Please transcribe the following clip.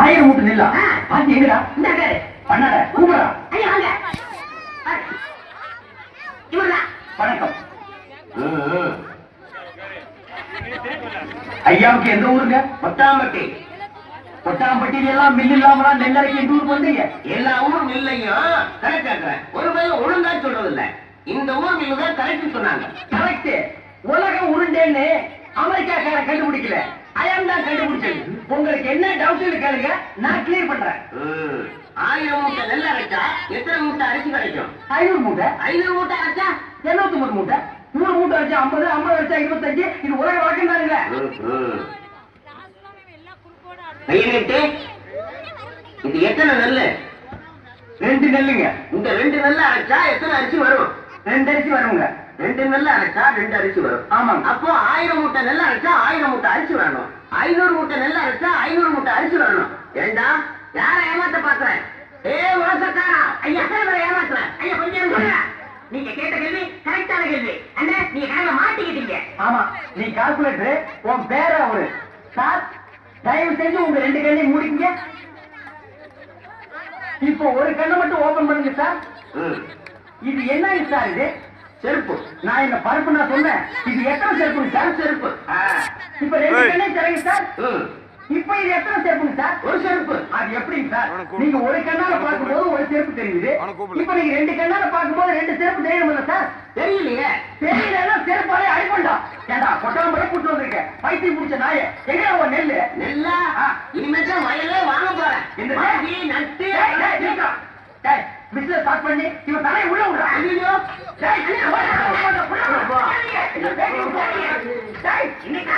ஆயிரம் மூட்டை நெல்லா பாத்தி எங்கடா இந்த பண்ணாட கூப்பிடா ஐயா வாங்க இவர்தான் வணக்கம் ஐயாவுக்கு எந்த ஊருங்க கொட்டாம்பட்டி கொட்டாம்பட்டியில எல்லாம் மில் இல்லாமலாம் நெல்லரைக்கு எந்த ஊருக்கு வந்தீங்க எல்லா ஊரும் இல்லையும் கரெக்டாக்குறேன் ஒரு பையன் ஒழுங்கா சொல்றது இல்ல இந்த ஊர் மில்லு தான் கரெக்ட் சொன்னாங்க கரெக்ட் உலகம் உருண்டேன்னு அமெரிக்காக்கார கண்டுபிடிக்கல அயம் தான் கண்டுபிடிச்சது உங்களுக்கு என்ன டவுட் கேளுங்க நான் கிளியர் பண்றேன் 1000 மூட்டை நெல் அரைச்சா எத்தனை மூட்டை அரிசி கிடைக்கும் 500 மூட்டை 500 மூட்டை அரைச்சா 73 மூட்டை 100 மூட்டை அரைச்சா 50 50 அரைச்சா 25 இது உலக வழக்கம் தானுங்க கையிட்டு இது எத்தனை நெல்லு 2 நெல்லுங்க இந்த 2 நெல்ல அரைச்சா எத்தனை அரிசி வரும் 2 அரிசி வருங்க 2 நெல்ல அரைச்சா 2 அரிசி வரும் ஆமாங்க அப்போ 1000 மூட்டை நெல் அரைச்சா 1000 மூட்டை அரிசி வரணும் 500 மூட்டை நெல் அரைச்சா 500 மூட்டை அரிசி வரணும் ஏண்டா யார ஏமாத்த பாக்குறேன் மோசக்காரா ஐயா ஏமாத்துறேன் ஐயா கொஞ்சம் நீங்க கேட்ட கேள்வி கரெக்டான கேள்வி அண்ணா நீங்க கணக்குல மாட்டிக்கிட்டீங்க ஆமா நீ கால்குலேட்டர் உன் பேர அவரு சார் தயவு செஞ்சு உங்க 2 கண்ணையும் மூடிங்க இப்போ ஒரு கண்ணை மட்டும் ஓபன் பண்ணுங்க சார் இது என்ன சார் இது செருப்பு நான் இந்த பருப்பு நான் சொன்னேன் இது எத்தனை செருப்புங்க சார் செருப்பு இப்ப 2 கண்ணையும் தரங்க சார் இப்ப இது எத்தனை செருப்புங்க சார் ஒரு செருப்பு அது எப்படிங்க சார் நீங்க ஒரு கண்ணால பார்க்கும்போது ஒரு செருப்பு தெரியுது இப்ப நீங்க 2 கண்ணால பார்க்கும்போது 2 செருப்பு தெரியுமில்ல சார் தெரியலையே தெரியலன்னா செருப்பாலே அடிப்பண்டா ஏண்டா கொட்டாம்பரை கூட்டு வந்திருக்க பைத்தியம் பிடிச்ச நாய எங்க உன் நெல்லு நெல்லா இனிமேதான் வயலே வாங்க போறேன் இந்த மாட்டி நட்டு பிசினஸ் ஸ்டார்ட் பண்ணி இவன் தலையை உள்ள விடுறா ஐயோ இன்னைக்கு